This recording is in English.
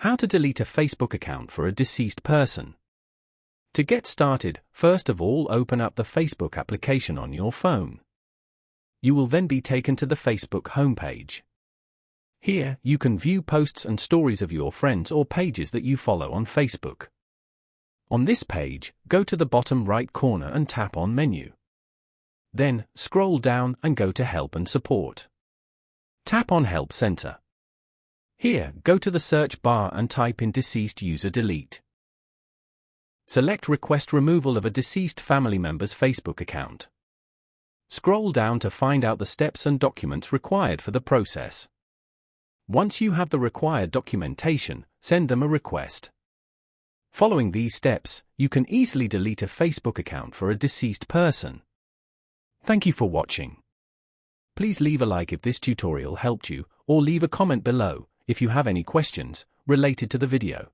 How to delete a Facebook account for a deceased person. To get started, first of all open up the Facebook application on your phone. You will then be taken to the Facebook homepage. Here, you can view posts and stories of your friends or pages that you follow on Facebook. On this page, go to the bottom right corner and tap on Menu. Then, scroll down and go to Help and Support. Tap on Help Center. Here, go to the search bar and type in Deceased User Delete. Select Request Removal of a deceased family member's Facebook account. Scroll down to find out the steps and documents required for the process. Once you have the required documentation, send them a request. Following these steps, you can easily delete a Facebook account for a deceased person. Thank you for watching. Please leave a like if this tutorial helped you, or leave a comment below if you have any questions related to the video.